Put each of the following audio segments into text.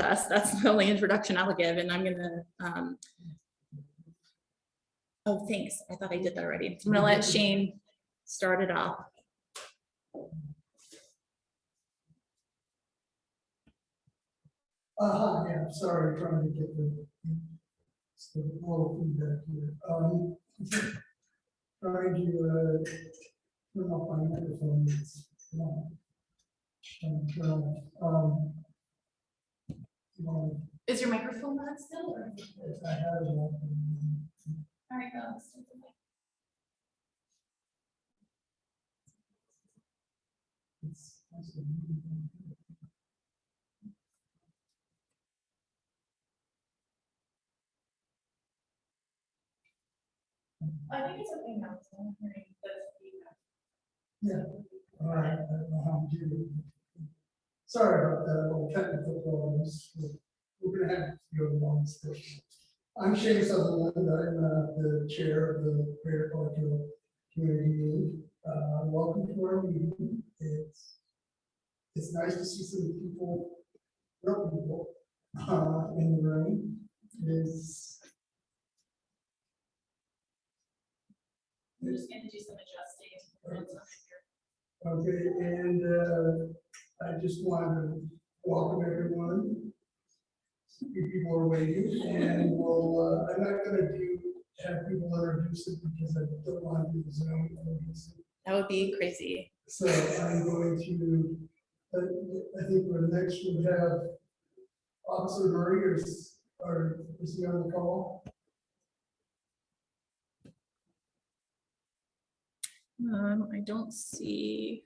us. That's the only introduction I'll give, and I'm gonna, oh, thanks. I thought I did that already. I'm gonna let Shane start it off. Yeah, sorry, trying to get the oral feedback here. Trying to turn off my microphone. It's not. Is your microphone on still? Or? If I had it on. All right, go. I think it's okay now. So I'm hearing the feedback. Yeah. All right. I don't know how to do it. Sorry about that. Little technical problems. We're going to have to go along still. I'm Shane Sutherland. I'm the chair of the Greater Parkhill Community League. Welcome to our meeting. It's nice to see some people, real people, in the room. I'm just going to do some adjusting. Okay, and I just wanted to welcome everyone. You people are waiting, and we'll, I'm not going to have people introduce it because I don't want to do the Zoom. That would be crazy. So I'm going to, I think for the next we have Officer Murray, or is he on the call? I don't see.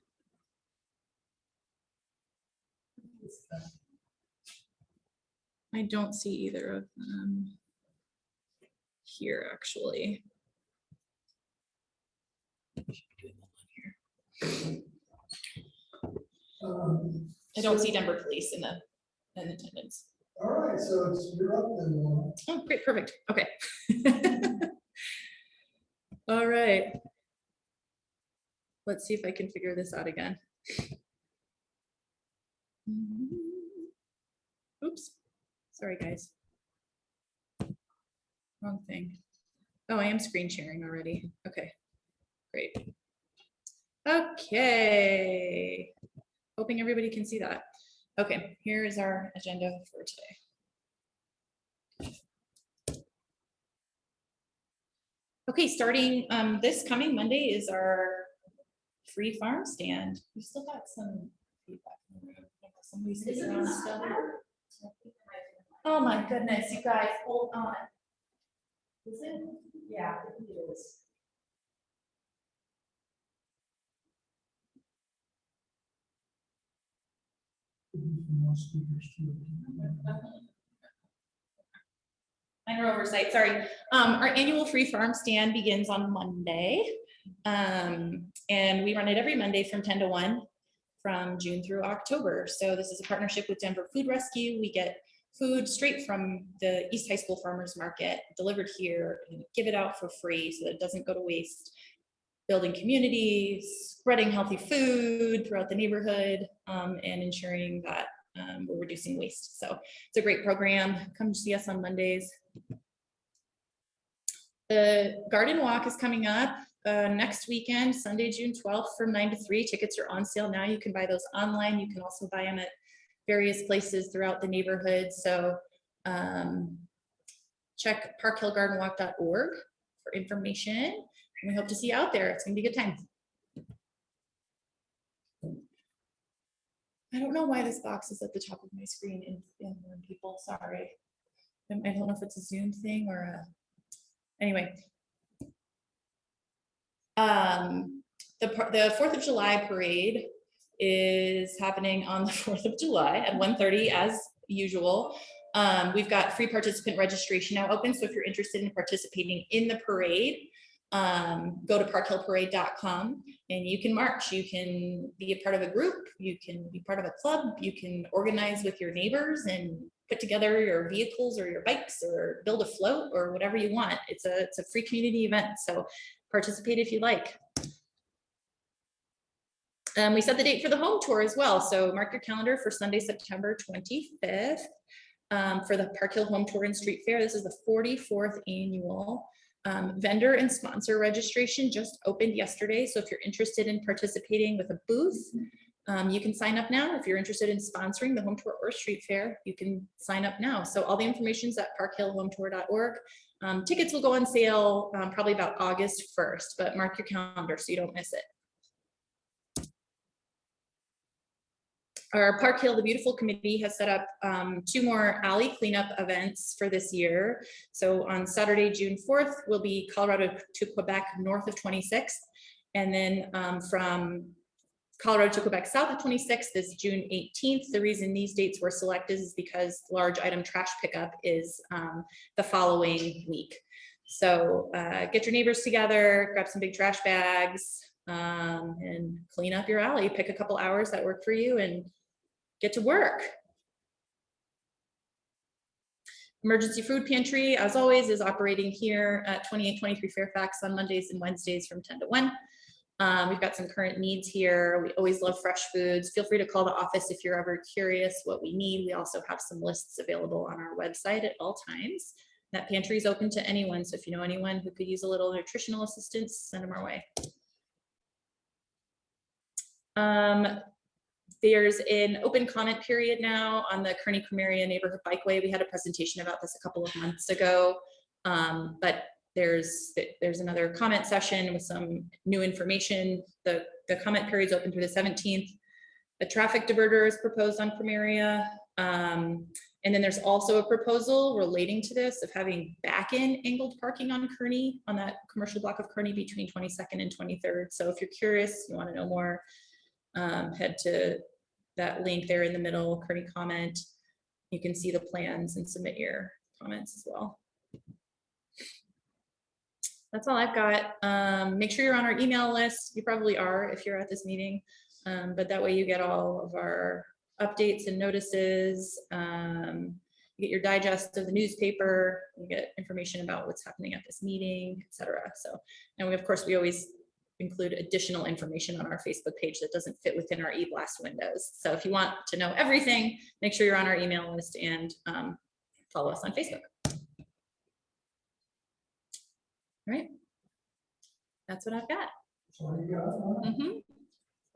I don't see either of them here, actually. I don't see Denver Police in attendance. All right, so you're up then. Oh, great, perfect. Okay. All right. Let's see if I can figure this out again. Oops. Sorry, guys. Wrong thing. Oh, I am screen sharing already. Okay, great. Okay. Hoping everybody can see that. Okay, here is our agenda for today. Okay, starting this coming Monday is our free farm stand. We still got some feedback in the room. Somebody sitting around still. Oh my goodness, you guys, hold on. Is it? Yeah, it is. Minor oversight, sorry. Our annual free farm stand begins on Monday. And we run it every Monday from 10 to 1 from June through October. So this is a partnership with Denver Food Rescue. We get food straight from the East High School Farmers Market delivered here and give it out for free so that it doesn't go to waste. Building communities, spreading healthy food throughout the neighborhood, and ensuring that we're reducing waste. So it's a great program. Come see us on Mondays. The garden walk is coming up next weekend, Sunday, June 12th from 9 to 3. Tickets are on sale now. You can buy those online. You can also buy them at various places throughout the neighborhood. So check parkhillgardenwalk.org for information. And we hope to see you out there. It's gonna be a good time. I don't know why this box is at the top of my screen in people, sorry. I don't know if it's a Zoom thing or a, anyway. The 4th of July parade is happening on the 4th of July at 1:30 as usual. We've got free participant registration now open. So if you're interested in participating in the parade, go to parkhillparade.com and you can march. You can be a part of a group. You can be part of a club. You can organize with your neighbors and put together your vehicles or your bikes or build a float or whatever you want. It's a free community event. So participate if you like. We set the date for the home tour as well. So mark your calendar for Sunday, September 25th. for the Park Hill Home Tour and Street Fair. This is the 44th annual. Vendor and sponsor registration just opened yesterday. So if you're interested in participating with a booth, you can sign up now. If you're interested in sponsoring the home tour or street fair, you can sign up now. So all the information is at parkhillhometour.org. Tickets will go on sale probably about August 1st, but mark your calendar so you don't miss it. Our Park Hill, the Beautiful Committee has set up 2 more alley cleanup events for this year. So on Saturday, June 4th, will be Colorado to Quebec north of 26th. And then from Colorado to Quebec south of 26th is June 18th. The reason these dates were selected is because large item trash pickup is the following week. So get your neighbors together, grab some big trash bags, and clean up your alley. Pick a couple hours that work for you and get to work. Emergency Food Pantry, as always, is operating here at 2823 Fairfax on Mondays and Wednesdays from 10 to 1. We've got some current needs here. We always love fresh foods. Feel free to call the office if you're ever curious what we need. We also have some lists available on our website at all times. That pantry is open to anyone. So if you know anyone who could use a little nutritional assistance, send them our way. There's an open comment period now on the Kearney-Cremeria Neighborhood Bikeway. We had a presentation about this a couple of months ago, but there's another comment session with some new information. The comment period is open through the 17th. A traffic diverter is proposed on Cremeria. And then there's also a proposal relating to this of having back-in angled parking on Kearney, on that commercial block of Kearney between 22nd and 23rd. So if you're curious, you want to know more, head to that link there in the middle, Kearney comment. You can see the plans and submit your comments as well. That's all I've got. Make sure you're on our email list. You probably are if you're at this meeting, but that way you get all of our updates and notices. You get your digest of the newspaper. You get information about what's happening at this meeting, etc. So, and we, of course, we always include additional information on our Facebook page that doesn't fit within our e-blast windows. So if you want to know everything, make sure you're on our email list and follow us on Facebook. All right, that's what I've got. So you got, Mm-hmm.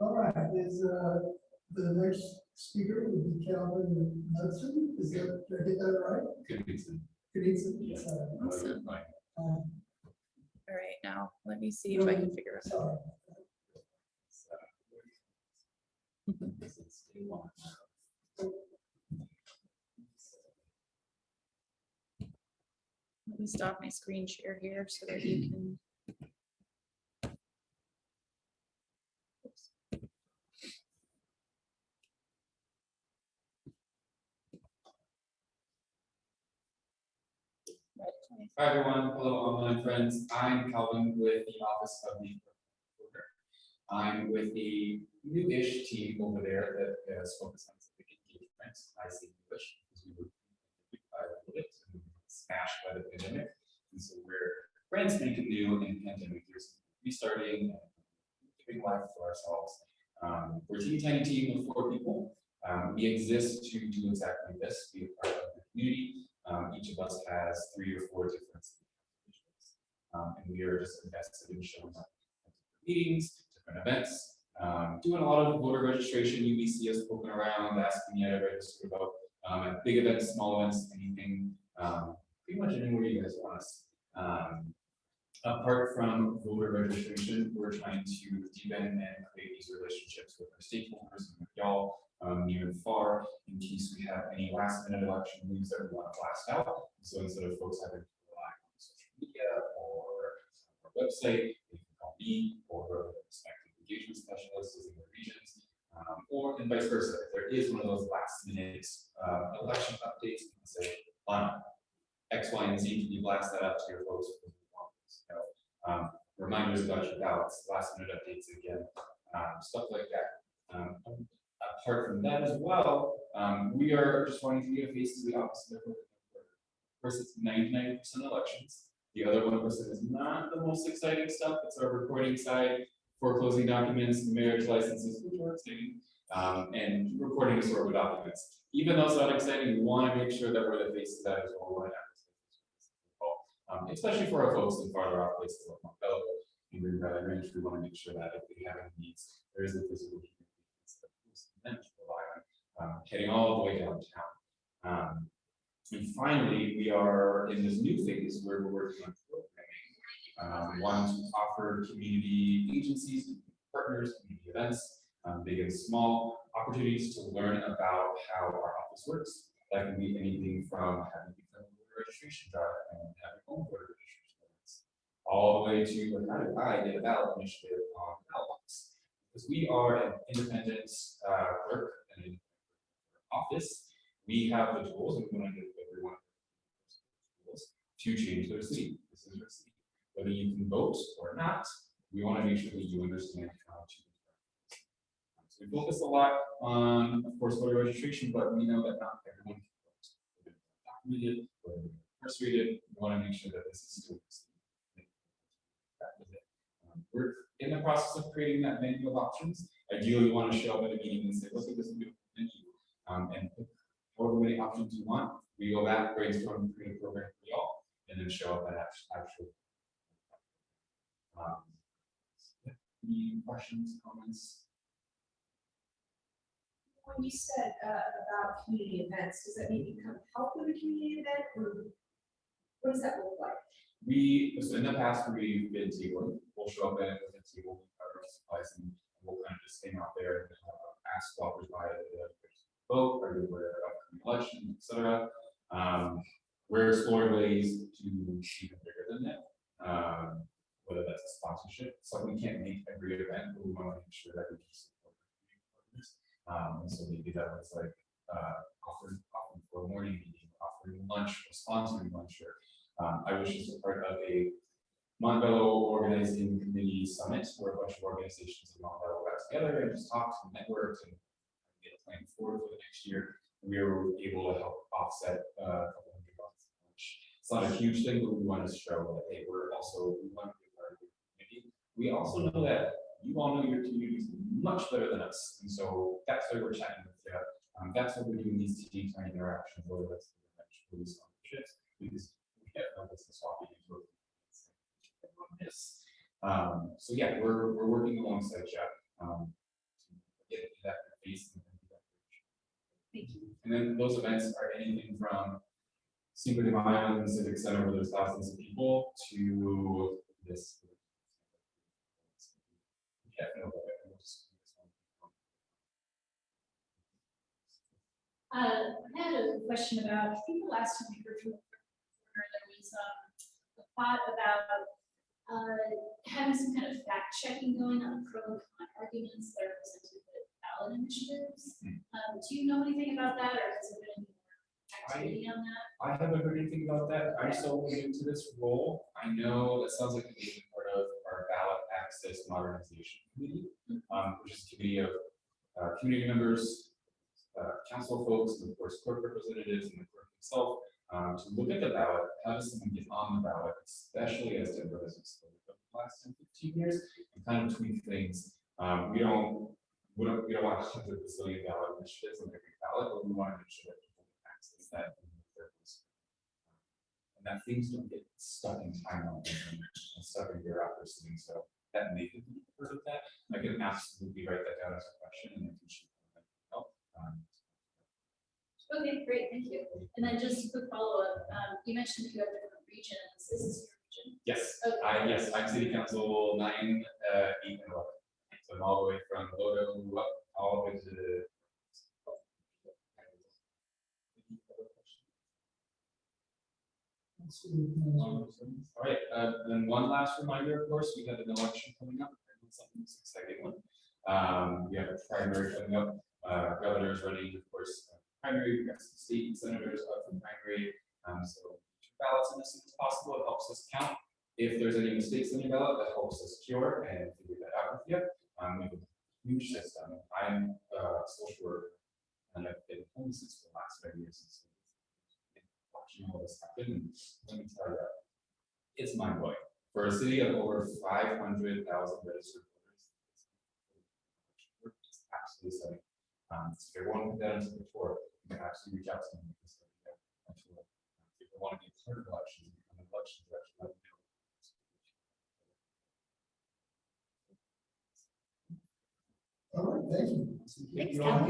all right, is the next speaker would be Calvin Knudsen. Is that, did I get that right? Knudsen. Yes. Awesome. All right, now let me see if I can figure it out. Let me stop my screen share here so that you can. Oops. Hi everyone, hello online friends. I'm Calvin with the Office of the Broker. I'm with the new-ish team over there that is focused on civic engagement. I say English because we were smashed by the pandemic, and so we're brand spanking new in the pandemic. There's restarting and giving life to ourselves. We're a teeny tiny team of 4 people. We exist to do exactly this: be a part of the community. Each of us has 3 or 4 different individuals, and we are just invested in showing up at meetings, different events, doing a lot of voter registration. You may see us poking around, asking me to register about at big events, small events, anything, pretty much anywhere you guys want us. Apart from voter registration, we're trying to deepen and create these relationships with our stakeholders and with y'all, near and far, in case we have any last-minute election news that we want to blast out. So instead of folks having to rely on social media or our website, they can call me or the respective engagement specialists in their regions, or and vice versa. If there is one of those last-minute election updates, you can say, on X, Y, and Z, can you blast that out to your folks? Reminders about your ballots, last-minute updates again, stuff like that. Apart from that as well, we are just wanting to be a face to the office of the Of course, it's 99% elections. The other 1% is not the most exciting stuff. It's our reporting side, foreclosing documents, marriage licenses, which are exciting. and recording historical documents. Even though it's not exciting, we want to make sure that we're the face of that as well. Especially for our folks in farther off places like Montbello and Green Valley Ranch, we want to make sure that if they have any needs, there is a physical community to rely on, heading all the way downtown. And finally, we are in this new phase where we're working on programming. We want to offer community agencies, partners, community events, big and small, opportunities to learn about how our office works. That can be anything from having a registration drive and having home voter registration events, all the way to how do I get a ballot initiative on ballot box. Because we are an independent clerk and an office, we have the tools, and we want to give everyone tools to change their city. This is your city. Whether you can vote or not, we want to make sure that you understand how to. So we focus a lot on, of course, voter registration, but we know that not everyone can vote. Whether they're documented, whether they're incarcerated, we want to make sure that this is still we're in the process of creating that menu of options. Ideally, you want to show up at a meeting and say, look at this beautiful menu, and pick however many options you want. We go back, brainstorm, create a program for y'all, and then show up at actual. Any questions, comments? When you said about community events, does that mean you come help with a community event, or what does that look like? So in the past, we've been tabling. We'll show up at a table, cover our supplies, and we'll kind of just hang out there and ask walkers by vote, are you aware of upcoming election, etc. We're exploring ways to be even bigger than that. Whether that's a sponsorship, so we can't make every event, but we want to make sure that we can support partners. And so maybe that was like offering for a morning meeting, offering lunch, or sponsoring lunch. Or I was just a part of a Montbello organizing committee summit where a bunch of organizations in Montbello got together and just talked and networked and get a plan forward for the next year. We were able to help offset a couple $100 lunch. It's not a huge thing, but we want to show that hey, we want to be part of the community. We also know that you all know your communities much better than us, and so that's why we're chatting with you. That's what we're doing these team time interactions, whether that's police sponsorships, because we have no business swapping into this. So yeah, we're working alongside Jeff to get that piece. Thank you. And then those events are anything from Cinco de Mayo in the Civic Center where there's thousands of people to this. Yeah, no, I had a question about, I think the last time we heard from the coroner, there was a thought about having some kind of fact checking going on pro and con arguments that are presented with ballot initiatives. Do you know anything about that, or has there been any more activity on that? I haven't heard anything about that. I'm so new to this role. I know that sounds like a big part of our ballot access modernization committee, which is a committee of community members, council folks, and of course clerk representatives and the clerk himself to look at the ballot. How does someone get on the ballot, especially as Denver has exploded over the last 10, 15 years, and kind of tweak things. We don't want 100 bazillion ballot initiatives on every ballot, but we want to make sure that people can access that. And that things don't get stuck in timelines and stuck in bureaucracy. And so that may be part of that. I can absolutely write that down as a question and then help. Okay, great, thank you. And then just a quick follow-up. You mentioned you have different regions. Is this your region? Yes. Okay. Yes, I'm city council 9, 8, and 11. So I'm all the way from Lodo up all the way to all right, then one last reminder, of course, we have an election coming up. Something exciting one. We have a primary coming up. Governor's running, of course, primary. We got some state senators up from primary. So ballots in as soon as possible. It helps us count. If there's any mistakes in your ballot, that helps us cure and figure that out with you. We have a huge system. I'm social worker, and I've been home since the last 5 years. Watching all this happen, let me tell you, it's mind blowing. For a city of over 500,000 registered voters, it's absolutely stunning. So if everyone put that into the report, you can actually reach out to me. Because, if you want to be a part of elections, become an election director, let me know. All right, thank you. Thanks, You Cal. all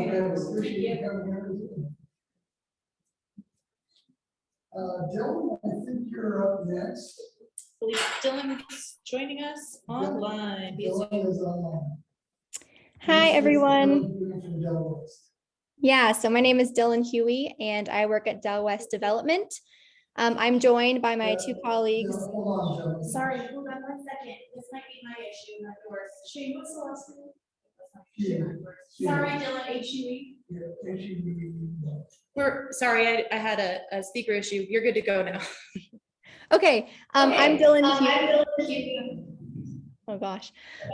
appreciate you coming here. Dylan, I think you're up next. I believe Dylan's joining us online. via Zoom. Dylan is online. Hi, everyone. Dylan from Del West. Yeah, so my name is Dylan Huey and I work at Del West Development. I'm joined by my two colleagues. Dylan, hold on, Dylan. Sorry, hold on 1 second. This might be my issue, not yours. Shane, what's the last name? Yeah. Sorry, Dylan, H-U-E. Yeah, H-U-E. We're sorry, I had a speaker issue. You're good to go now. Okay, I'm Dylan Huey. Oh gosh,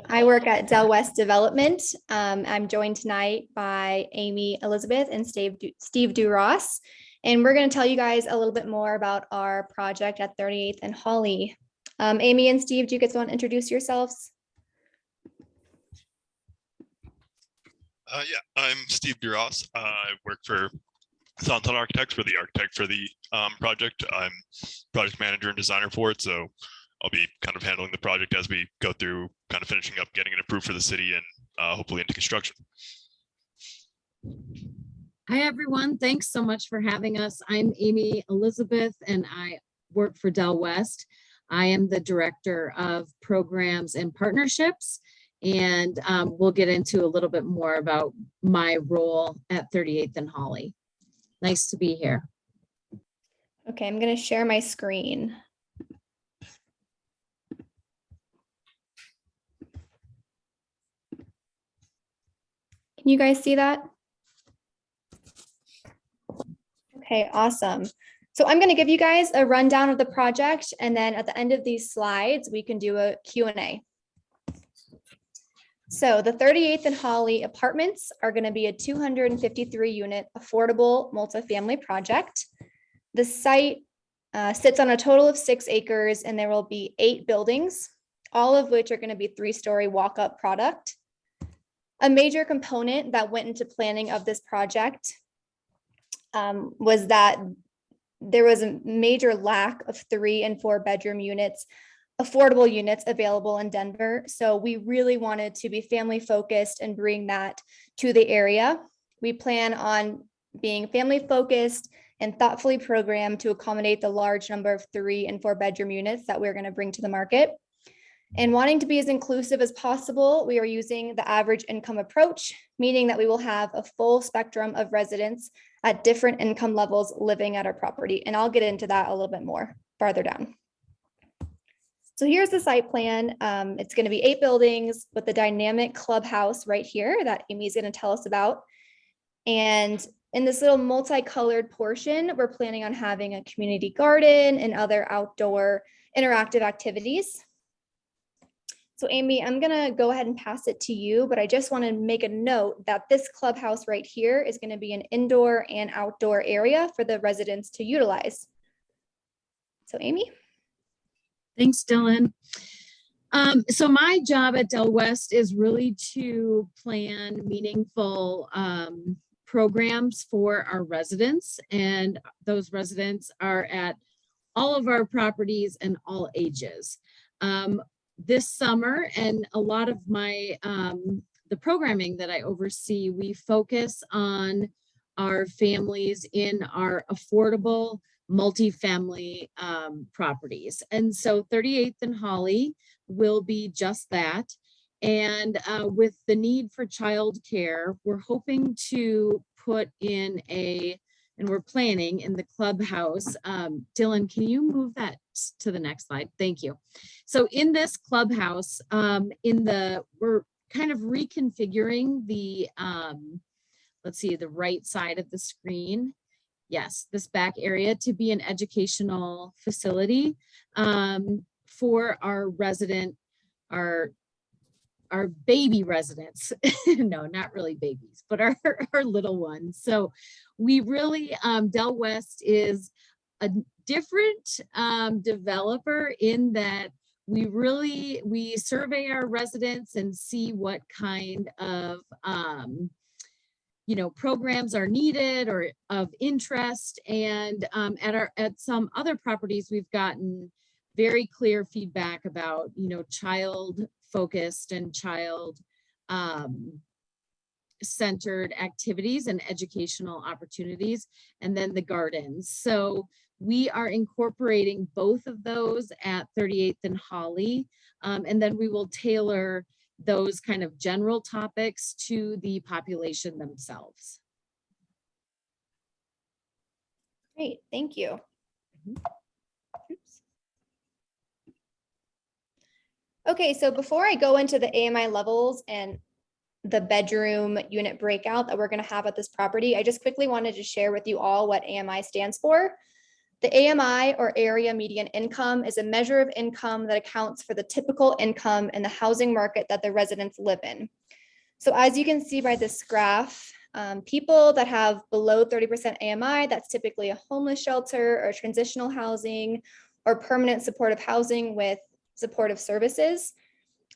I work at Del West Development. I'm joined tonight by Amy Elizabeth and Steve Duross. And we're going to tell you guys a little bit more about our project at 38th and Holley. Amy and Steve, do you guys want to introduce yourselves? Yeah, I'm Steve Duross. I work for Untitled Architects, for the architect for the project. I'm project manager and designer for it, so I'll be kind of handling the project as we go through, kind of finishing up, getting it approved for the city and hopefully into construction. Hi, everyone. Thanks so much for having us. I'm Amy Elizabeth, and I work for Del West. I am the director of programs and partnerships, and we'll get into a little bit more about my role at 38th and Holley. Nice to be here. Okay, I'm going to share my screen. Can you guys see that? Okay, awesome. So I'm going to give you guys a rundown of the project, and then at the end of these slides, we can do a Q&A. So the 38th and Holley Apartments are going to be a 253 unit affordable multifamily project. The site sits on a total of 6 acres, and there will be 8 buildings, all of which are going to be 3-story walk-up product. A major component that went into planning of this project was that there was a major lack of 3 and 4 bedroom units, affordable units available in Denver. So we really wanted to be family focused and bring that to the area. We plan on being family focused and thoughtfully programmed to accommodate the large number of 3 and 4 bedroom units that we're going to bring to the market. And wanting to be as inclusive as possible, we are using the average income approach, meaning that we will have a full spectrum of residents at different income levels living at our property. And I'll get into that a little bit more farther down. So here's the site plan. It's going to be 8 buildings with the dynamic clubhouse right here that Amy's going to tell us about. And in this little multicolored portion, we're planning on having a community garden and other outdoor interactive activities. So Amy, I'm going to go ahead and pass it to you, but I just want to make a note that this clubhouse right here is going to be an indoor and outdoor area for the residents to utilize. So Amy. Thanks, Dylan. So my job at Del West is really to plan meaningful programs for our residents, and those residents are at all of our properties and all ages. This summer, and a lot of my the programming that I oversee, we focus on our families in our affordable multifamily properties. And so 38th and Holley will be just that. And with the need for childcare, we're hoping to put in and we're planning in the clubhouse. Dylan, can you move that to the next slide? Thank you. So in this clubhouse, we're kind of reconfiguring the, let's see, the right side of the screen. Yes, this back area to be an educational facility for our resident, our baby residents. No, not really babies, but our little ones. So we really, Del West is a different developer in that we survey our residents and see what kind of programs are needed or of interest. And at some other properties, we've gotten very clear feedback about, child focused and child centered activities and educational opportunities, and then the gardens. So we are incorporating both of those at 38th and Holley. And then we will tailor those kind of general topics to the population themselves. Great, thank you. Oops. Okay, so before I go into the AMI levels and the bedroom unit breakout that we're going to have at this property, I just quickly wanted to share with you all what AMI stands for. The AMI, or area median income, is a measure of income that accounts for the typical income in the housing market that the residents live in. So as you can see by this graph, people that have below 30% AMI, that's typically a homeless shelter or transitional housing or permanent supportive housing with supportive services.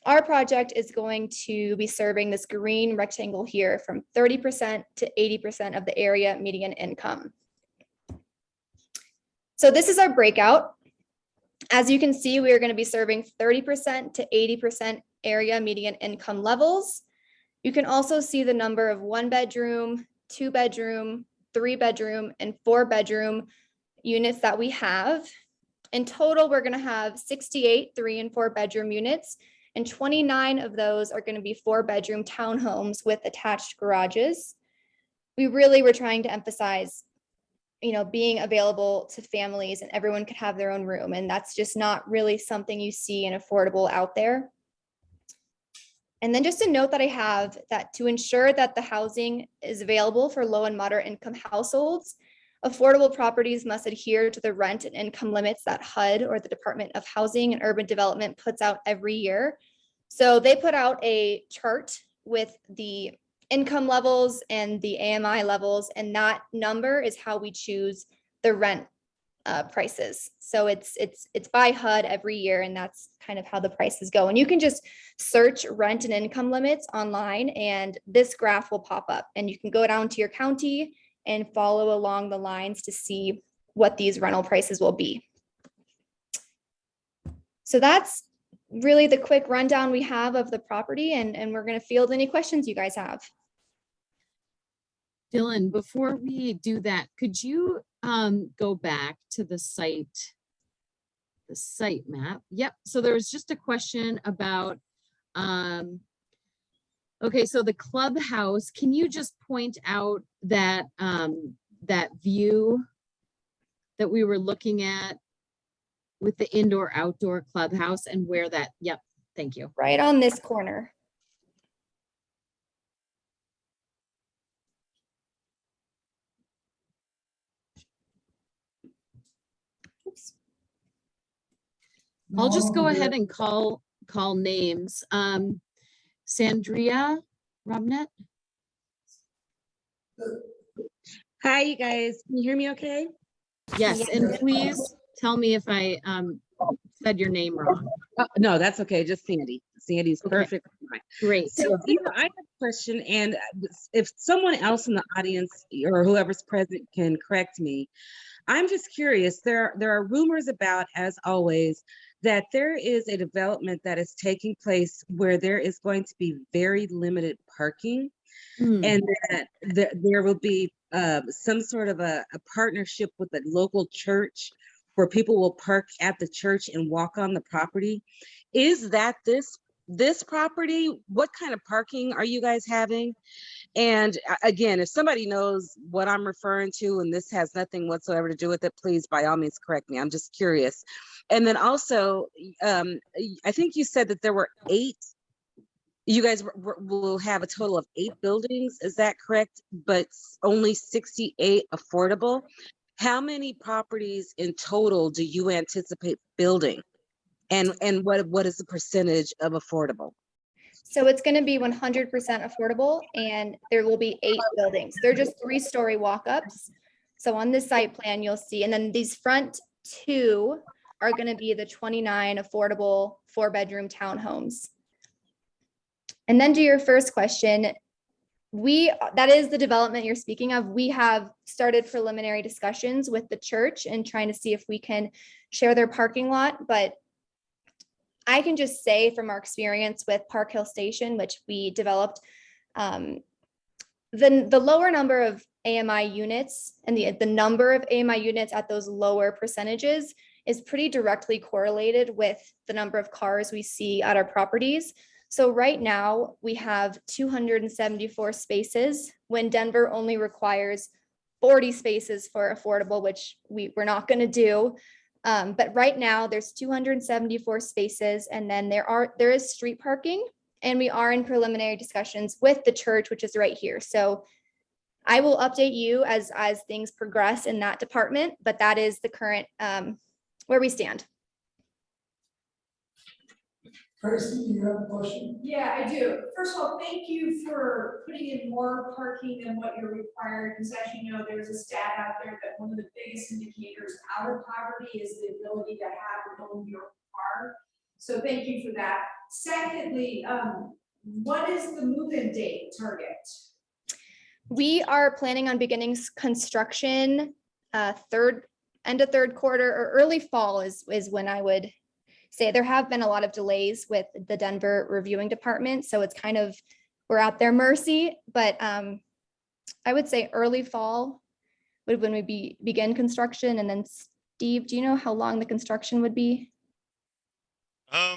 Our project is going to be serving this green rectangle here from 30% to 80% of the area median income. So this is our breakout. As you can see, we are going to be serving 30% to 80% area median income levels. You can also see the number of 1-bedroom, 2-bedroom, 3-bedroom, and 4-bedroom units that we have. In total, we're going to have 68 3- and 4-bedroom units, and 29 of those are going to be 4-bedroom townhomes with attached garages. We really were trying to emphasize, being available to families and everyone could have their own room. And that's just not really something you see in affordable out there. And then just a note that I have, that to ensure that the housing is available for low and moderate income households, affordable properties must adhere to the rent and income limits that HUD, or the Department of Housing and Urban Development, puts out every year. So they put out a chart with the income levels and the AMI levels, and that number is how we choose the rent prices. So it's by HUD every year, and that's kind of how the prices go. And you can just search rent and income limits online, and this graph will pop up, and you can go down to your county and follow along the lines to see what these rental prices will be. So that's really the quick rundown we have of the property, and we're going to field any questions you guys have. Dylan, before we do that, could you go back to the site map? Yep. So there was just a question about, okay, so the clubhouse, can you just point out that that view that we were looking at with the indoor-outdoor clubhouse and where that, yep, thank you. Right on this corner. Oops. I'll just go ahead and call names. Sandria Robnet. Hi, you guys. Can you hear me okay? Yes, Yes. and please tell me if I said your name wrong. No, that's okay. Just Sandy. Sandy's Okay. perfect. Great. So, I have a question, and if someone else in the audience or whoever's present can correct me, I'm just curious. There are rumors about, as always, that there is a development that is taking place where there is going to be very limited parking, and that there will be some sort of a partnership with a local church where people will park at the church and walk on the property. Is that this property? What kind of parking are you guys having? And again, if somebody knows what I'm referring to and this has nothing whatsoever to do with it, please, by all means, correct me. I'm just curious. And then also, I think you said that there were 8. You guys will have a total of 8 buildings. Is that correct? But only 68 affordable. How many properties in total do you anticipate building? And what is the percentage of affordable? So it's going to be 100% affordable, and there will be 8 buildings. They're just 3-story walk-ups. So on this site plan, you'll see, and then these front 2 are going to be the 29 affordable 4-bedroom townhomes. And then to your first question, that is the development you're speaking of. We have started preliminary discussions with the church and trying to see if we can share their parking lot, but I can just say from our experience with Park Hill Station, which we developed, the lower number of AMI units and the number of AMI units at those lower percentages is pretty directly correlated with the number of cars we see at our properties. So right now we have 274 spaces when Denver only requires 40 spaces for affordable, which we're not going to do. But right now there's 274 spaces, and then there is street parking, and we are in preliminary discussions with the church, which is right here. So I will update you as things progress in that department, but that is the current where we stand. Tracy, you have a question? Yeah, I do. First of all, thank you for putting in more parking than what you're required, because as you know, there's a stat out there that one of the biggest indicators out of poverty is the ability to have and own your car. So thank you for that. Secondly, what is the move-in date target? We are planning on beginning construction end of third quarter or early fall is when I would say. There have been a lot of delays with the Denver reviewing department, so it's kind of, we're at their mercy, but I would say early fall would when we begin construction. And then Steve, do you know how long the construction would be? I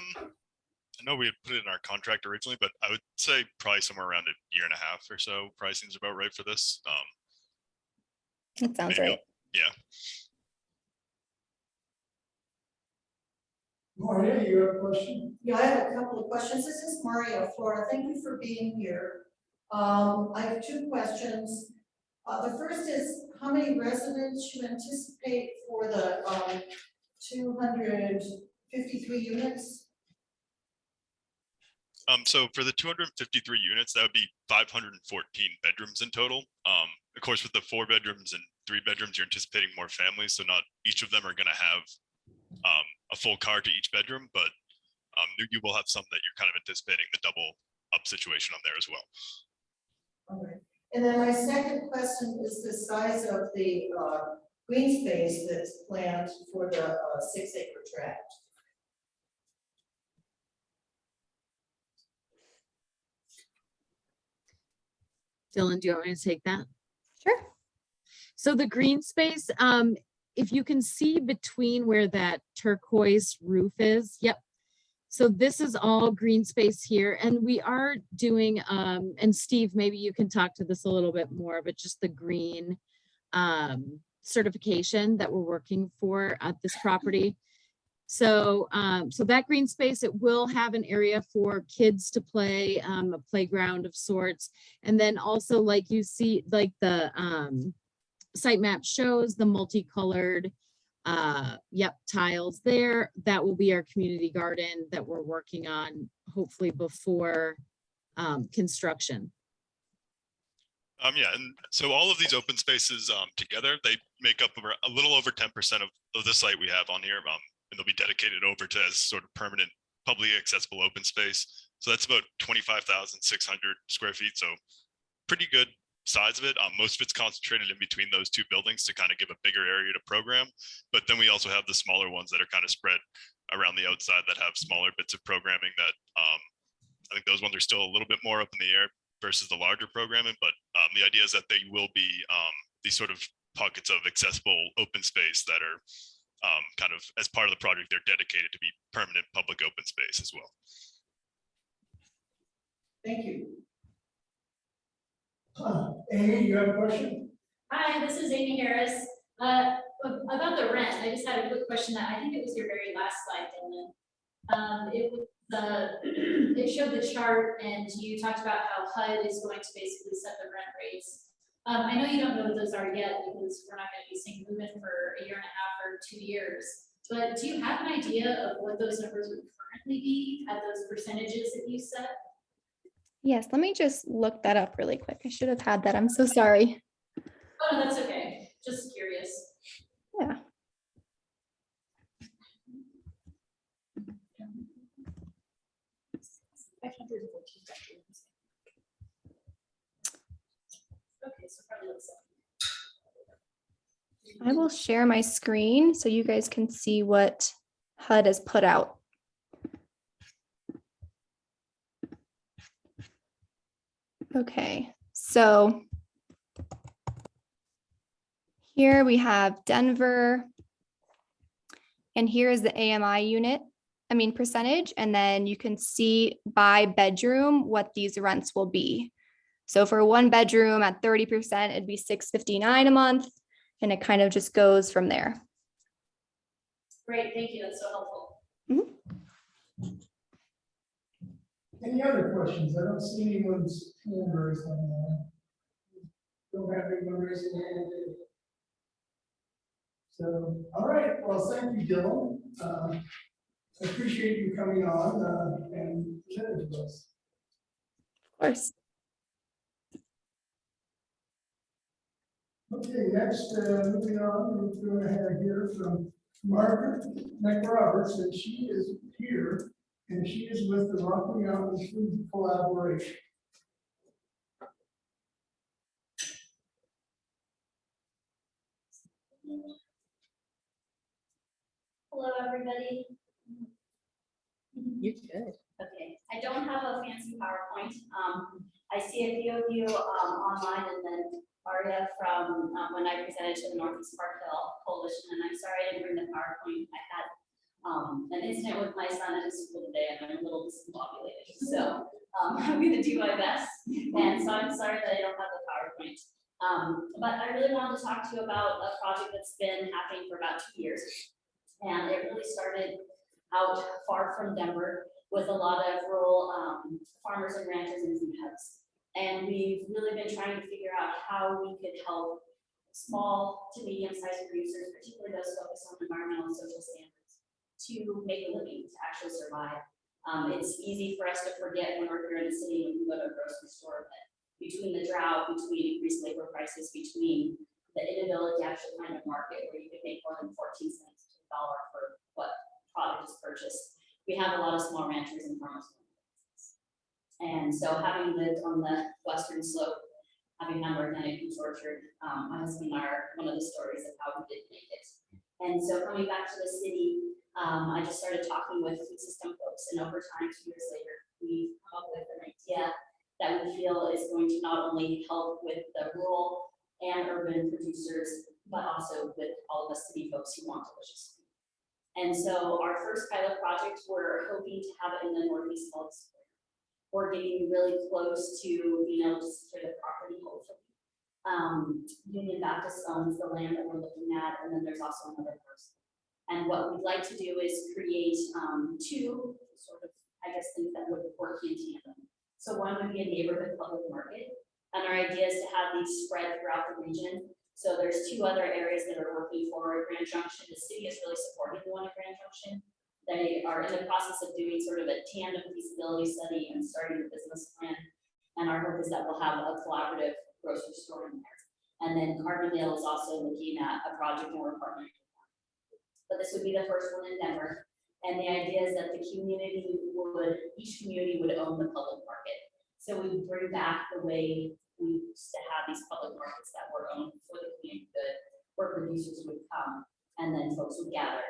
know we had put it in our contract originally, but I would say probably somewhere around a year and a half or so. Probably seems about right for this. That sounds maybe right. Yeah. Maria, you have a question? Yeah, I have a couple of questions. This is Maria Flora. Thank you for being here. I have two questions. The first is, how many residents you anticipate for the 253 units? So for the 253 units, that would be 514 bedrooms in total. Of course, with the 4 bedrooms and 3 bedrooms, you're anticipating more families, so not each of them are going to have a full car to each bedroom, but you will have some that you're kind of anticipating the double up situation on there as well. All right. And then my second question is the size of the green space that's planned for the 6-acre tract. Dylan, do you want me to take that? Sure. So the green space, if you can see between where that turquoise roof is, yep. So this is all green space here, and we are doing, and Steve, maybe you can talk to this a little bit more, but just the green certification that we're working for at this property. So, so that green space, it will have an area for kids to play, a playground of sorts. And then also, like you see, like the site map shows, the multicolored, tiles there. That will be our community garden that we're working on, hopefully before construction. Yeah, and so all of these open spaces together, they make up a little over 10% of the site we have on here. And they'll be dedicated over to as sort of permanent, publicly accessible open space. So that's about 25,600 square feet. So pretty good size of it. Most of it's concentrated in between those 2 buildings to kind of give a bigger area to program. But then we also have the smaller ones that are kind of spread around the outside that have smaller bits of programming that I think those ones are still a little bit more up in the air versus the larger programming. But the idea is that they will be these sort of pockets of accessible open space that are kind of, as part of the project, they're dedicated to be permanent public open space as well. Thank you. Amy, you have a question? Hi, this is Amy Harris. About the rent, I just had a quick question that I think it was your very last slide, Dylan. It showed the chart and you talked about how HUD is going to basically set the rent rates. I know you don't know what those are yet because we're not going to be seeing movement for a year and a half or 2 years, but do you have an idea of what those numbers would currently be at those percentages that you set? Yes, let me just look that up really quick. I should have had that. I'm so sorry. Oh, no, that's okay. Just curious. Yeah. Okay, so probably looks like. I will share my screen so you guys can see what HUD has put out. Okay, so here we have Denver. And here is the AMI percentage, and then you can see by bedroom what these rents will be. So for one bedroom at 30%, it'd be $659 a month, and it kind of just goes from there. Great, thank you, that's so helpful. Any other questions? I don't see anyone's hand raised on that. Don't have anyone raising their hand. So, all right, well, thank you, Dylan. I appreciate you coming on and presenting to us. Of course. Okay, next, moving on, we're going to have here from Margaret McRoberts, and she is here, and she is with the Rocky Mountain Food Collaboration. Hello, everybody. You could. Okay, I don't have a fancy PowerPoint. I see a few of you online, and then Maria from when I presented to the Northeast Park Hill Coalition, and I'm sorry I didn't bring the PowerPoint. I had an incident with my son at his school today, and I'm a little discombobulated. So I'm going to do my best, and so I'm sorry that I don't have the PowerPoint. But I really wanted to talk to you about a project that's been happening for about 2 years. And it really started out far from Denver with a lot of rural farmers and ranchers and food hubs. And we've really been trying to figure out how we could help small to medium-sized producers, particularly those focused on environmental and social standards, to make a living, to actually survive. It's easy for us to forget when we're here in the city and we go to a grocery store, but between the drought, between increased labor prices, between the inability to actually find a market where you could make more than 14 cents to a dollar for what product is purchased, we have a lot of small ranchers and farmers. And so having lived on the western slope, having had organic beef orchard, my husband and I are one of the stories of how we did make it. And so coming back to the city, I just started talking with food system folks, and over time, 2 years later, we've come up with an idea that we feel is going to not only help with the rural and urban producers, but also with all of the city folks who want delicious food. And so our first pilot project, we're hoping to have it in the Northeast Falls. We're getting really close to being able to secure the property, hopefully. Union Baptist owns the land that we're looking at, and then there's also another person. And what we'd like to do is create two sort of, I guess, things that would work in tandem. So one would be a neighborhood public market, and our idea is to have these spread throughout the region. So there's 2 other areas that are working for Grand Junction. The city is really supporting the one at Grand Junction. They are in the process of doing sort of a tandem feasibility study and starting a business plan. And our hope is that we'll have a collaborative grocery store in there. And then Carbondale is also looking at a project and we're partnering with them. But this would be the first one in Denver. And the idea is that each community would own the public market. So we would bring back the way we used to have these public markets that were owned for the community good, where producers would come and then folks would gather.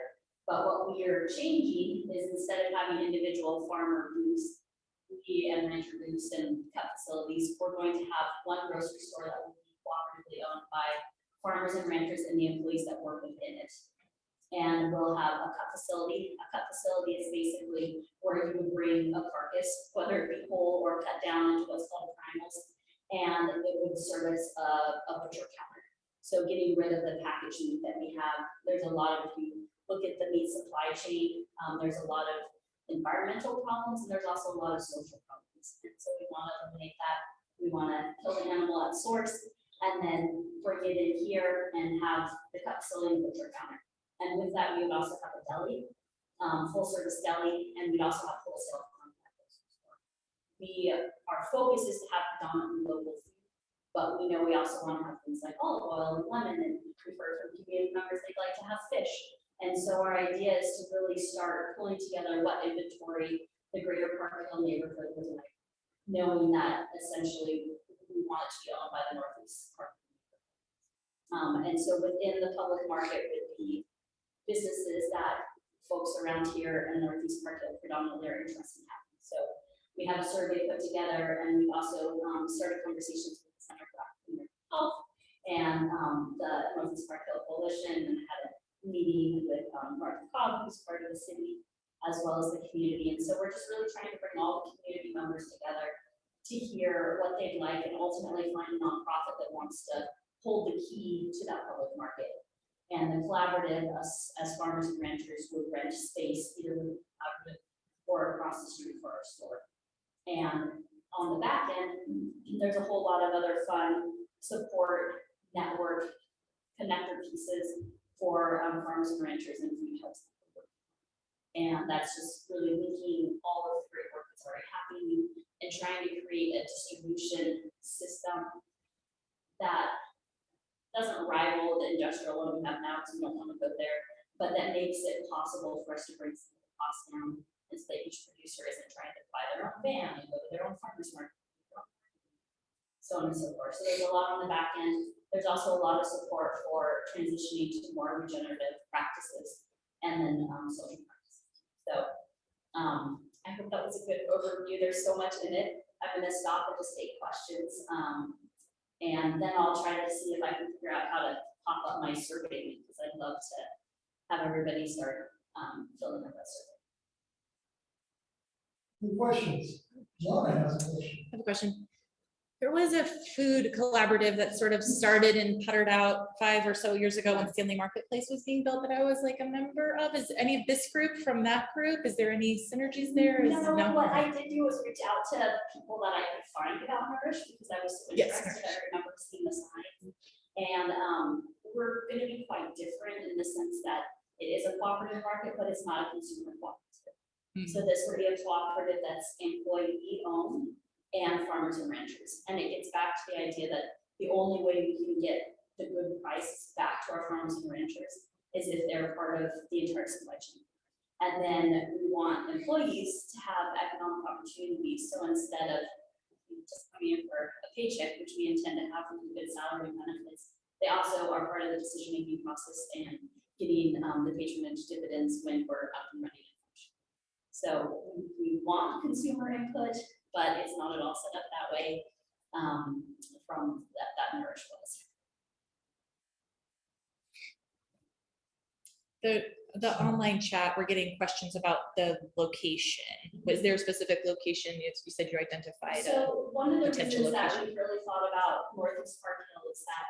But what we are changing is instead of having individual farmer booths and rancher booths and cut facilities, we're going to have one grocery store that will be cooperatively owned by farmers and ranchers and the employees that work within it. And we'll have a cut facility. A cut facility is basically where you would bring a carcass, whether it be whole or cut down into what's called primals, and it would service a butcher counter. So getting rid of the packaged meat that we have. There's a lot of, if you look at the meat supply chain, there's a lot of environmental problems, and there's also a lot of social problems. And so we want to eliminate that. We want to kill the animal at source, and then bring it in here and have the cut facility and butcher counter. And with that, we would also have a deli, full service deli, and we'd also have wholesale contact. Our focus is to have predominantly local food, but we know we also want to have things like olive oil and lemon, and we've heard from community members they'd like to have fish. And so our idea is to really start pulling together what inventory the greater Park Hill neighborhood was like, knowing that essentially we want it to be owned by the Northeast Park. And so within the public market would be businesses that folks around here in Northeast Park predominantly are interested in having. So we have a survey put together, and we also started conversations with the Center for Community Health and the Northeast Park Hill Coalition, and had a meeting with Martha Cobb, who's part of the city, as well as the community. And so we're just really trying to bring all the community members together to hear what they'd like, and ultimately find a nonprofit that wants to hold the key to that public market. And the collaborative, as farmers and ranchers, would rent space either with the collaborative or across the street for our store. And on the back end, there's a whole lot of other fun support, network, connector pieces for farmers and ranchers and food hubs. And that's just really linking all of the great work that's already happening and trying to create a distribution system that doesn't rival the industrial one we have now, because we don't want to go there, but that makes it possible for us to bring some of the costs down, and so that each producer isn't trying to buy their own van and go to their own farmer's market, so on and so forth. So there's a lot on the back end. There's also a lot of support for transitioning to more regenerative practices and then social practices. So I hope that was a good overview. There's so much in it. I'm going to stop and just take questions. And then I'll try to see if I can figure out how to pop up my survey, because I'd love to have everybody start filling out that survey. Any questions? John has a question. I have a question. There was a food collaborative that sort of started and puttered out 5 or so years ago when Stanley Marketplace was being built that I was like a member of. Is any of this group from that group? Is there any synergies there? No, what I did do was reach out to people that I could find about Nourish, because I was so interested. I remember seeing the sign. And we're going to be quite different in the sense that it is a cooperative market, but it's not a consumer cooperative. So this would be a cooperative that's employee owned and farmers and ranchers. And it gets back to the idea that the only way we can get the good price back to our farmers and ranchers is if they're part of the entire supply chain. And then we want employees to have economic opportunities. So instead of just coming in for a paycheck, which we intend to have with good salary and benefits, they also are part of the decision-making process and getting the patronage dividends when we're up and running. So we want consumer input, but it's not at all set up that way from that Nourish was. The online chat, we're getting questions about the location. Was there a specific location? You said you identified. So one of the potential reasons that location. we really thought about Northeast Park Hill is that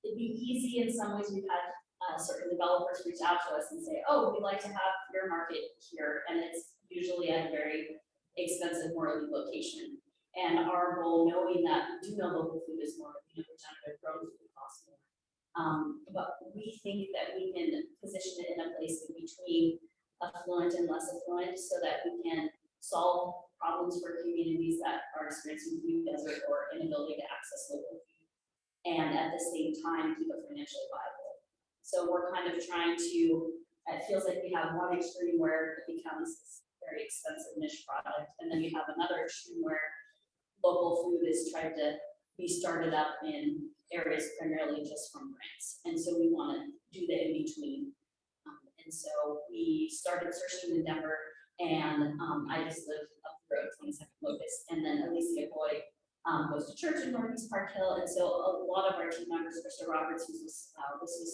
it'd be easy in some ways. We've had certain developers reach out to us and say, oh, we'd like to have your market here. And it's usually at a very expensive, more elite location. And our goal, knowing that we do know local food is more, regenerative grown food costs more. But we think that we can position it in a place in between affluent and less affluent, so that we can solve problems for communities that are experiencing food desert or inability to access local food, and at the same time keep it financially viable. So we're kind of trying to, it feels like we have one extreme where it becomes this very expensive niche product, and then you have another extreme where local food is tried to be started up in areas primarily just from grants. And so we want to do the in-between. And so we started searching in Denver, and I just live up the road, 22nd Locust, and then Alicia Boyd goes to church in Northeast Park Hill. And so a lot of our team members, Krista Roberts, who's with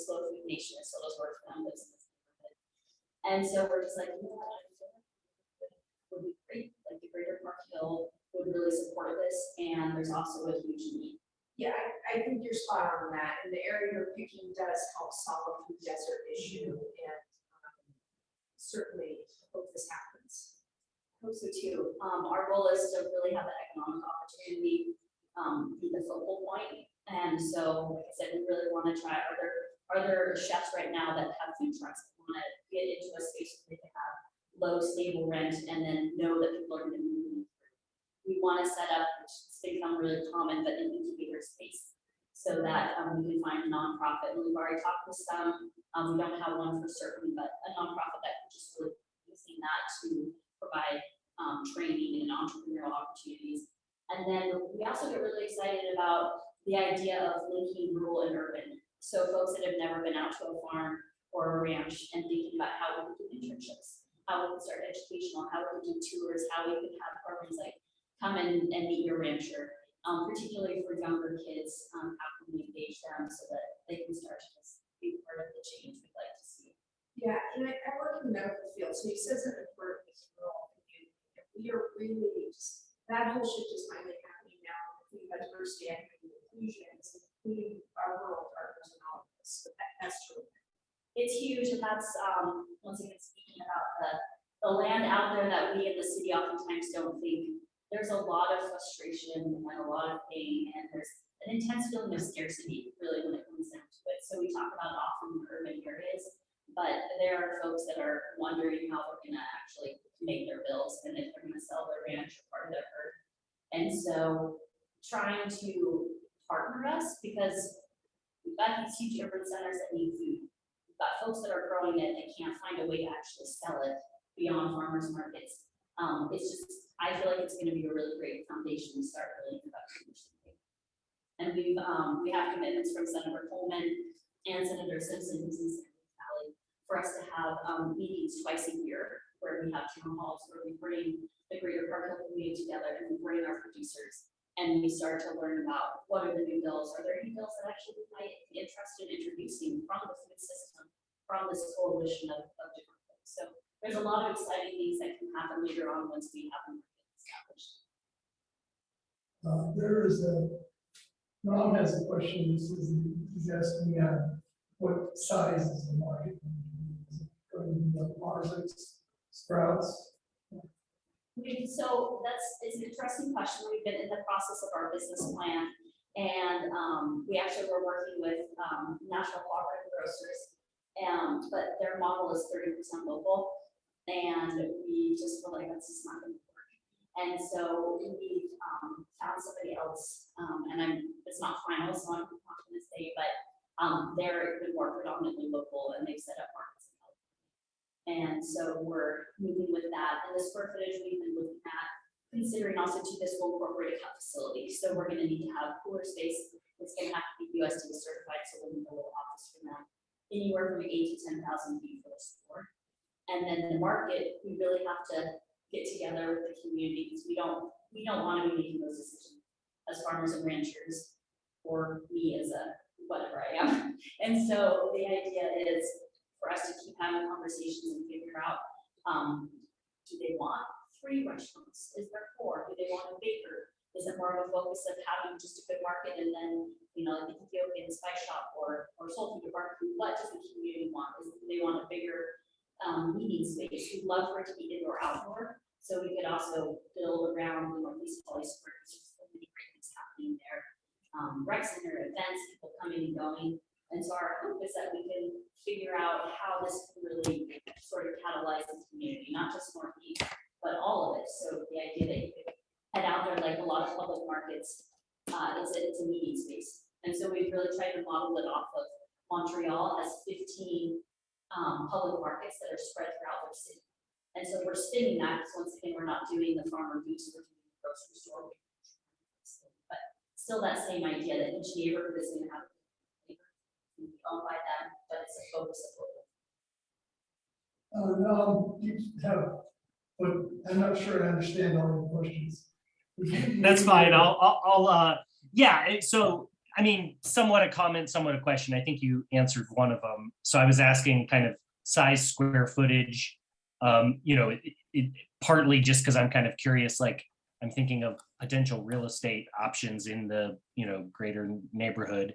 Slow Food Nation, so those work for them, lives in this neighborhood. And so we're just like, you know what, would be great, like the Greater Park Hill would really support this, and there's also a huge need. Yeah, I think you're spot on that, and the area you're picking does help solve a food desert issue, and certainly hope this happens. I hope so too. Our goal is to really have the economic opportunity be the focal point, and so, like I said, we really want to try. Are there chefs right now that have food trucks that want to get into a space where they can have low, stable rent, and then know that people are going to move? We want to set up, which has become really common, but an incubator space, so that we can find a nonprofit. And we've already talked with some. We don't have one for certain, but a nonprofit that can just really using that to provide training and entrepreneurial opportunities. And then we also get really excited about the idea of linking rural and urban. So folks that have never been out to a farm or a ranch and thinking about how we could do internships, how we could start educational, how we could do tours, how we could have programs like come in and meet your rancher, particularly for younger kids, how can we engage them so that they can start to just be part of the change we'd like to see. Yeah, and I work in the medical field, so he says that the word is rural community. And we are really just, that whole shift is finally happening now. We understand inclusions, including our rural partners and all of this. So that's true. It's huge, and that's, once again, speaking about the land out there that we in the city oftentimes don't think. There's a lot of frustration and a lot of pain, and there's an intense feeling of scarcity, really, when it comes down to it. So we talk about it often in urban areas, but there are folks that are wondering how they're gonna actually make their bills, and if they're gonna sell their ranch or part of their herd. And so trying to partner us, because we've got these huge urban centers that need food. We've got folks that are growing it, they can't find a way to actually sell it beyond farmers markets. It's just, I feel like it's gonna be a really great foundation to start really about. And we have commitments from Senator Coleman and Senator Simpson, who's in San Valley, for us to have meetings twice a year where we have town halls where we bring the greater Park Hill community together and we bring our producers and we start to learn about what are the new bills. Are there any bills that actually we might be interested in introducing from the food system, from this coalition of different things. So there's a lot of exciting things that can happen later on once we have them established. There is Ron has a question. He's asking what size is the market? Is it going to be like Mars's, Sprouts? So it's an interesting question. We've been in the process of our business plan, and we actually were working with National Cooperative Grocers, but their model is 30% local, and we just feel like that's just not going to work. And so we've found somebody else, and it's not final, so I'm not going to say, but they're been more predominantly local, and they've set up markets. And so we're moving with that. And the square footage we've been looking at, considering also too, this will incorporate a cut facility. So we're going to need to have cooler space. It's going to have to be USDA certified, so we'll need a little office for that. Anywhere from 8,000 to 10,000 feet for the store. And then the market, we really have to get together with the community, because we don't want to be making those decisions as farmers and ranchers, or me as a whatever I am. And so the idea is for us to keep having conversations and figure out, do they want 3 restaurants? Is there 4? Do they want a baker? Is it more of a focus of having just a good market and then, you know, like the Ethiopian spice shop or soul food or barbecue? What does the community want? Do they want a bigger meeting space? We'd love for it to be indoor outdoor. So we could also build around the Northeast Holley Square. There's so many great things happening there. Rec center events, people coming and going. And so our hope is that we can figure out how this can really sort of catalyze the community, not just Northeast, but all of it. So the idea that you could head out there, like a lot of public markets, it's a meeting space. And so we've really tried to model it off of Montreal has 15 public markets that are spread throughout their city. And so we're spinning that, because once again, we're not doing the farmer boots, we're doing the grocery store. But still that same idea that each neighborhood is going to have owned by them, but it's a focus of local. No, you have, but I'm not sure I understand all your questions. That's fine. Yeah. So, I mean, somewhat a comment, somewhat a question. I think you answered one of them. So I was asking kind of size, square footage. You know, it partly just because I'm kind of curious, like I'm thinking of potential real estate options in the, you know, greater neighborhood.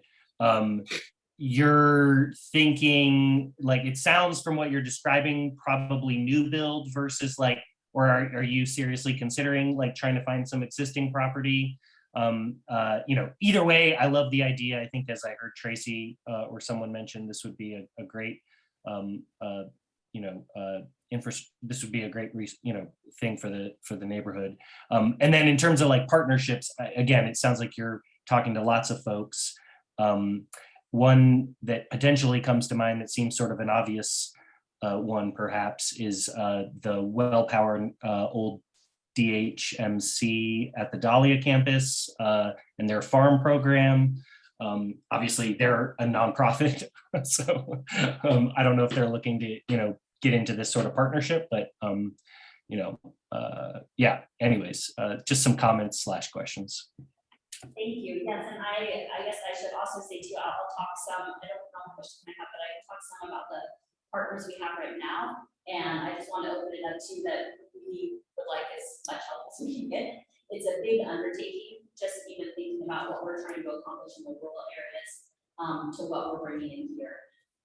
You're thinking, like, it sounds from what you're describing, probably new build versus like, or are you seriously considering like trying to find some existing property? You know, either way, I love the idea. I think, as I heard Tracy or someone mention, this would be a great, you know, this would be a great, you know, thing for the neighborhood. And then in terms of like partnerships, again, it sounds like you're talking to lots of folks. One that potentially comes to mind that seems sort of an obvious one, perhaps, is the Well Power Old DHMC at the Dahlia campus and their farm program. Obviously, they're a nonprofit, so I don't know if they're looking to, get into this sort of partnership, but yeah. Anyways, just some comments / questions. Thank you. Yes, and I guess I should also say too, I'll talk some, I don't know how much time I have, but I can talk some about the partners we have right now. And I just want to open it up to that we would like as much help as we can get. It's a big undertaking, just even thinking about what we're trying to accomplish in the rural areas to what we're bringing in here.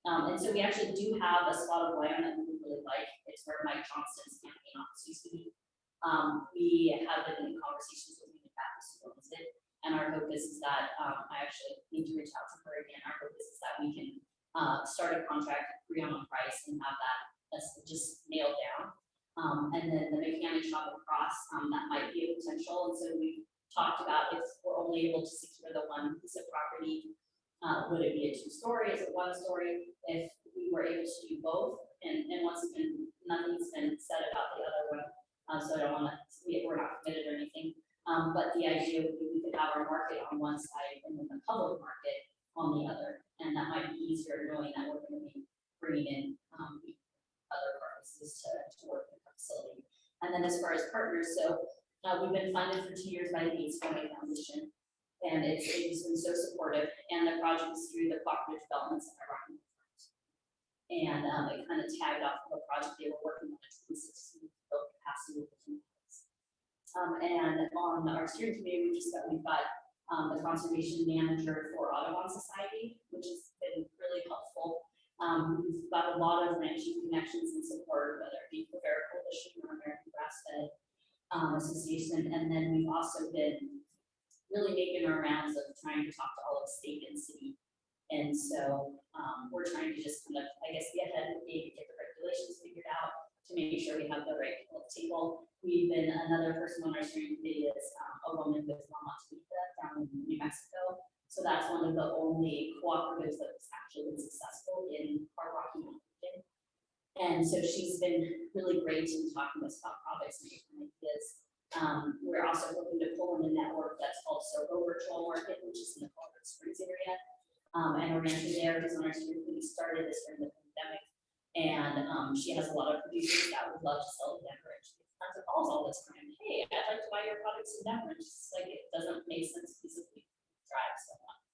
And so we actually do have a spot of land that we really like. It's where Mike Johnston's campaign office used to be. We have been in conversations with the Baptist who owns it. And our hope is that, I actually need to reach out to her again. Our hope is that we can start a contract, agree on a price, and have that just nailed down. And then the mechanic shop across, that might be a potential. And so we talked about if we're only able to secure the one piece of property, would it be a 2-story? Is it 1-story? If we were able to do both, and once again, nothing's been said about the other one, so I don't want to, we're not committed or anything. But the idea would be we could have our market on one side and then the public market on the other. And that might be easier knowing that we're going to be bringing in other purposes to work in the facility. And then as far as partners, so we've been funded for 2 years by the Gates Family Foundation. And it's been so supportive. And the project is through the cooperative developments of Iraq. And it kind of tagged off of a project they were working on in 2016 to build capacity with the and on our steering committee, we've got the conservation manager for Audubon Society, which has been really helpful. We've got a lot of ranching connections and support, whether it be the Bear Coalition or American Grass-Fed Association. And then we've also been really making our rounds of trying to talk to all of state and city. And so we're trying to just kind of, I guess, get ahead of the game, get the regulations figured out to make sure we have the right people at the table. We've been, another person on our steering committee is a woman with Mama Tita from New Mexico. So that's one of the only cooperatives that's actually been successful in our Rocky Mountain region. And so she's been really great in talking to us about projects and different ideas. We're also hoping to pull in a network that's called Soho Virtual Market, which is in the Colorado Springs area. And our manager there who's on our steering committee started this during the pandemic. And she has a lot of producers that would love to sell in Denver. She gets tons of calls all this time. Hey, I'd like to buy your products in Denver. It's just like, it doesn't make sense because we drive so much.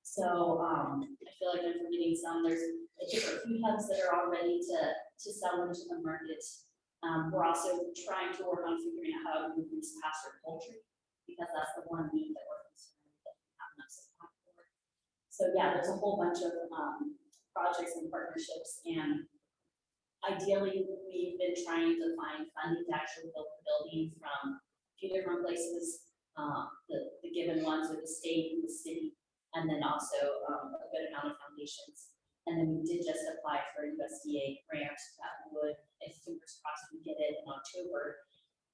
So I feel like I'm forgetting some. There's a few hubs that are all ready to sell into the market. We're also trying to work on figuring out how to increase pasture poultry, because that's the one need that we're concerned that we have enough supply for. So yeah, there's a whole bunch of projects and partnerships, and ideally, we've been trying to find funding to actually build the building from a few different places. The given ones are the state and the city, and then also a good amount of foundations. And then we did just apply for a USDA grant that would, if fingers crossed we get it in October,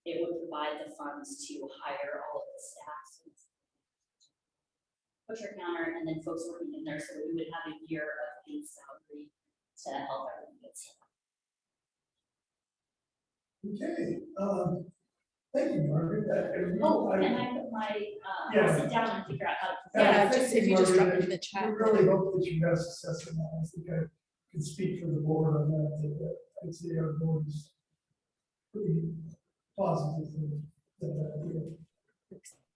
it would provide the funds to hire all of the staff. Butcher counter, and then folks working in there, so we would have a year of paid salary to help everyone get set up. Okay, thank you, Margaret. Oh, can I put my, Yeah. I'll sit down and figure out how to. Yeah, thank just if you just drop it in the chat. We really hope that you guys success in that. I think I can speak for the board on that. I'd say our board is pretty positive in that idea.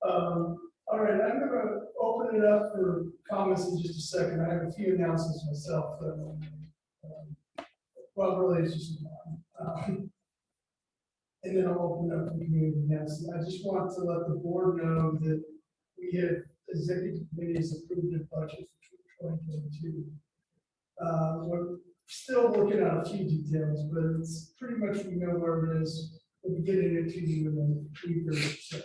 All right, I'm gonna open it up for comments in just a second. I have a few announcements myself. Well, really, it's just and then I'll open up for community announcements. I just want to let the board know that we have executive committees approved a budget for 2022. We're still working on a few details, but it's pretty much we know where it is. We'll be getting it to you in a week or so.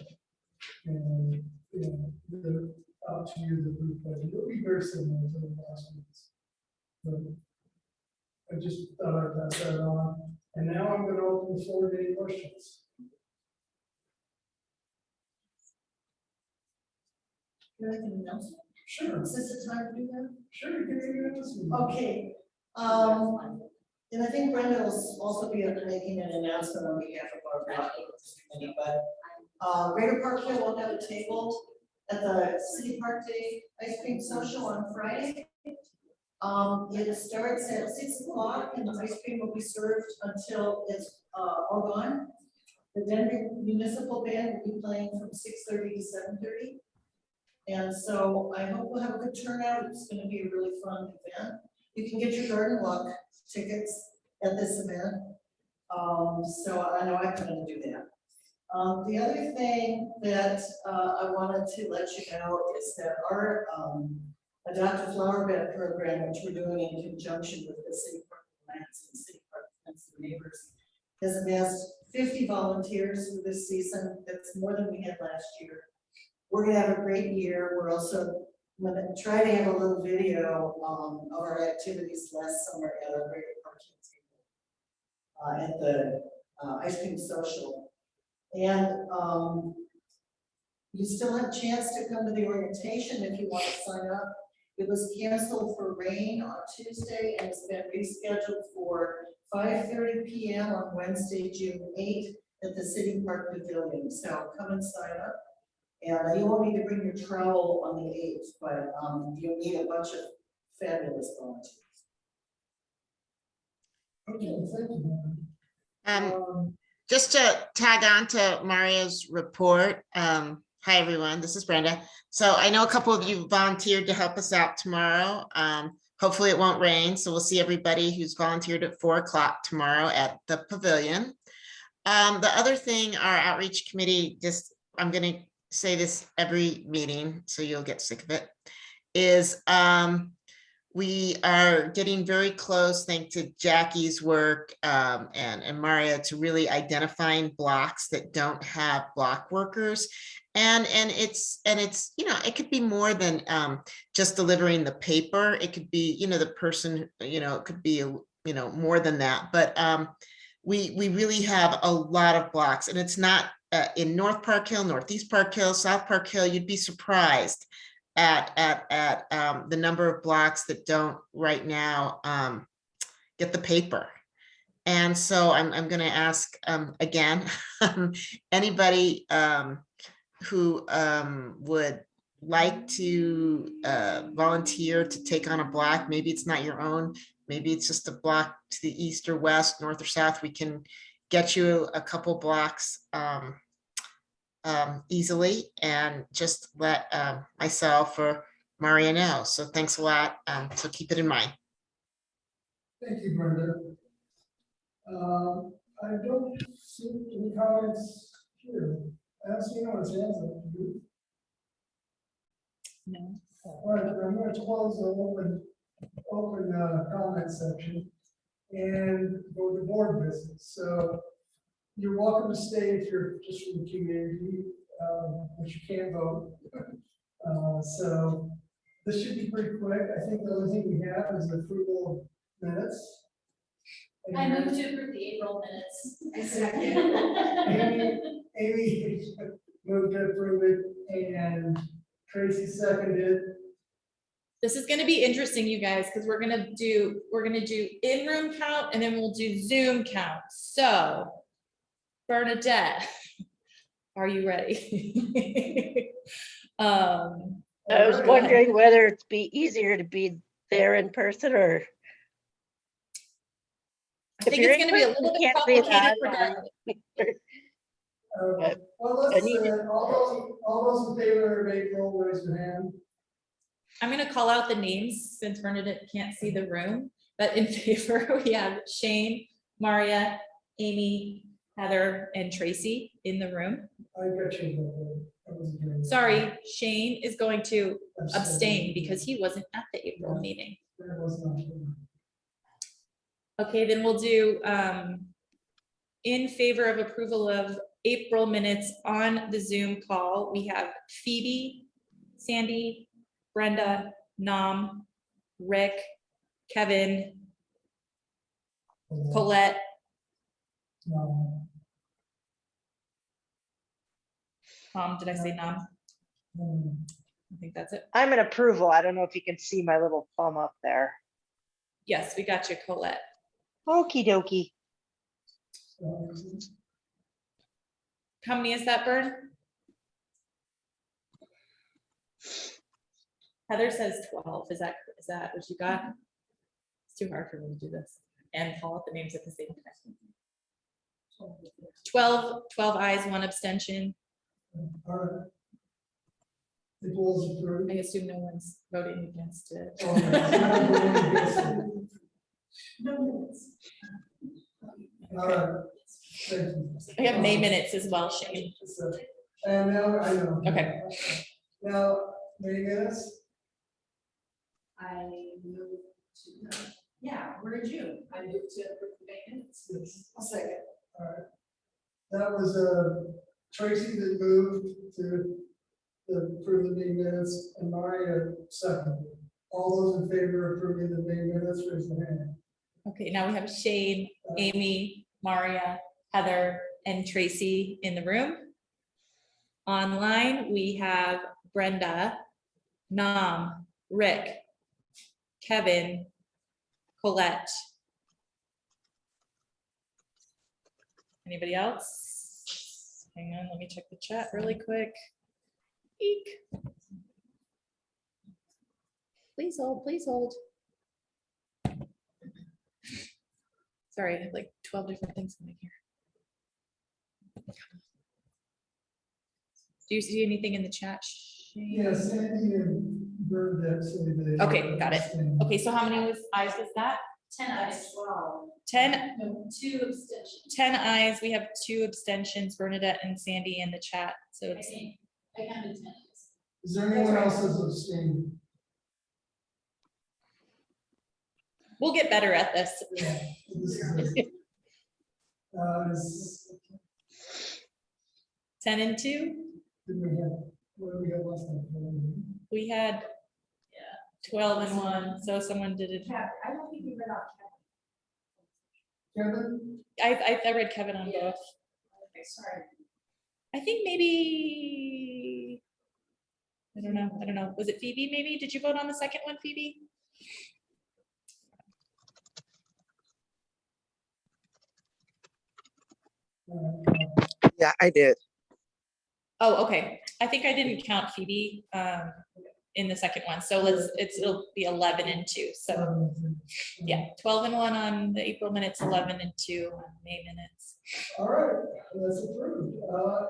And you know, the out to you the group budget. It'll be very similar to the last ones. But I just thought I'd pass that on. And now I'm going to open the floor to any questions. Can I can announce? Sure. Is this the time to do that? Sure, you can do this. Okay. And I think Brenda will also be making an announcement on behalf of our blocking committee, but Greater Parkville will have a table at the City Park Day Ice Cream Social on Friday. It starts at 6 o'clock and the ice cream will be served until it's all gone. The Denver Municipal Band will be playing from 6:30 to 7:30. And so I hope we'll have a good turnout. It's going to be a really fun event. You can get your garden walk tickets at this event. So I know I couldn't do that. The other thing that I wanted to let you know is that our Adopt a Flower Bed program, which we're doing in conjunction with the City Park Alliance and City Park Friends and Neighbors, has amassed 50 volunteers for this season. That's more than we had last year. We're gonna have a great year. We're also gonna try to have a little video of our activities last summer at our Greater Park at the Ice Cream Social. And you still have a chance to come to the orientation if you want to sign up. It was canceled for rain on Tuesday and it's been rescheduled for 5:30 p.m. on Wednesday, June 8th at the City Park Pavilion. So come and sign up. And you won't need to bring your trowel on the 8th, but you'll need a bunch of fabulous volunteers. Okay, thank you. Just to tag on to Maria's report. Hi, everyone. This is Brenda. So I know a couple of you volunteered to help us out tomorrow. Hopefully it won't rain. So we'll see everybody who's volunteered at 4 o'clock tomorrow at the pavilion. The other thing, our outreach committee, just I'm going to say this every meeting, so you'll get sick of it, is we are getting very close, thanks to Jackie's work and Maria, to really identifying blocks that don't have block workers. And it's, you know, it could be more than just delivering the paper. It could be, you know, the person, you know, it could be, you know, more than that. But we really have a lot of blocks, and it's not in North Park Hill, Northeast Park Hill, South Park Hill. You'd be surprised at the number of blocks that don't right now get the paper. And so I'm going to ask again, anybody who would like to volunteer to take on a block. Maybe it's not your own, maybe it's just a block to the east or west, north or south. We can get you a couple blocks easily, and just let myself or Maria know. So thanks a lot. So keep it in mind. Thank you, Brenda. I don't see any comments here. I don't see anyone's hands up. Do you? No. All right, I'm going to close the open comment section and go to board business. So you're welcome to stay if you're just from the community, but you can't vote. So this should be pretty quick. I think the only thing we have is the approval of minutes. I move to approve the April minutes. Amy moved to approve it, and Tracy seconded. This is going to be interesting, you guys, because we're gonna do in-room count and then we'll do Zoom count. So, Bernadette, are you ready? I was wondering whether it'd be easier to be there in person, or I think it's going to be a little bit complicated for Bernadette. Well, let's all those in favor of April, raise your hand. I'm going to call out the names since Bernadette can't see the room, but in favor, we have Shane, Maria, Amy, Heather, and Tracy in the room. I got you. Sorry, Shane is going to abstain because he wasn't at the April meeting. That was not. Okay, then we'll do in favor of approval of April minutes on the Zoom call. We have Phoebe, Sandy, Brenda, Nam, Rick, Kevin, Colette. Did I say Nam? I think that's it. I'm in approval. I don't know if you can see my little thumb up there. Yes, we got you, Colette. Okie dokie. How many is that, Bern? Heather says 12. Is that what you got? It's too hard for me to do this and call out the names at the same time. 12 ayes, 1 abstention. All right. The goal is approved. I assume no one's voting against it. Oh, yeah. All right. Thank you. I have May minutes as well, Shane. And now, I know. Okay. Now, May minutes? I moved to, yeah, we're in June. I moved to approve the maintenance. Yes. I'll second. All right. That was Tracy that moved to approve the meeting minutes, and Maria seconded. All those in favor of approving the meeting minutes, raise their hand. Okay, now we have Shane, Amy, Maria, Heather, and Tracy in the room. Online, we have Brenda, Nam, Rick, Kevin, Colette. Anybody else? Hang on, let me check the chat really quick. Eek. Please hold, please hold. Sorry, I have like 12 different things going here. Do you see anything in the chat, Shane? Yes, Sandy and Bernadette say they. Okay, got it. Okay, so how many ayes was that? 10 eyes. 10, No, 2 abstentions. 10 ayes. We have 2 abstentions, Bernadette and Sandy in the chat. So it's I counted 10 eyes. Is there anyone else that's abstaining? we'll get better at this. Yeah, this is it. Is- 10 and 2. Did we have, what did we have last time? We had 12 and 1. So someone did it. I don't think we read off Kevin? I read Kevin on both. Okay, sorry. I think maybe, I don't know. Was it Phoebe maybe? Did you vote on the second one, Phoebe? Yeah, I did. Oh, okay. I think I didn't count Phoebe in the second one. So it'll be 11 and 2. So yeah, 12 and 1 on the April minutes, 11 and 2 on May minutes. All right, that's approved.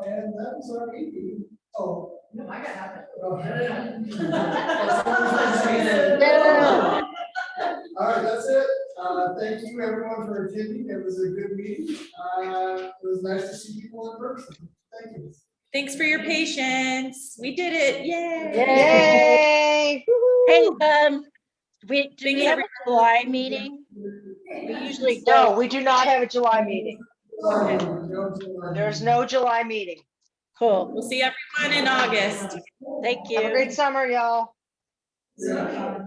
And that was our meeting. Oh. No, I got nothing. All right, that's it. Thank you everyone for attending. It was a good meeting. It was nice to see people in person. Thank you. Thanks for your patience. We did it. Yay. Yay! Hey, do we Thanks, have a July meeting? We usually don't. No, we do not have a July meeting. There's no July meeting. Cool. We'll see everyone in August. Thank you. Have a great summer, y'all. Yeah.